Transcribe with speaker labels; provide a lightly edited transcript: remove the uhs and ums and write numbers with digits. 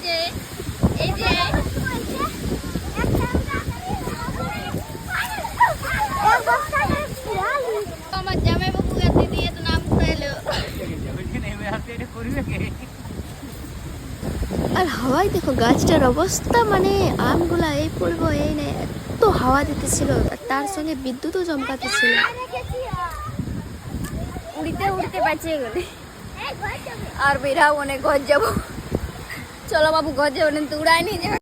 Speaker 1: যে এই যে আমার জামাই বাবু গাতে দিয়ে তো নাম পেলো। আর হাওয়ায় দেখো গাছটার অবস্থা, মানে আমগুলা এই পড়বো এই নেই, এত হাওয়া দিতেছিল, আর তার সঙ্গে বিদ্যুৎও চমকাতেছিল। উড়িতে উড়িতে বাঁচিয়ে গেলে আর বেরাও অনেক ঘর যাবো। চলো বাবু ঘর যাবো, তো উড়াই নিয়ে যাবে।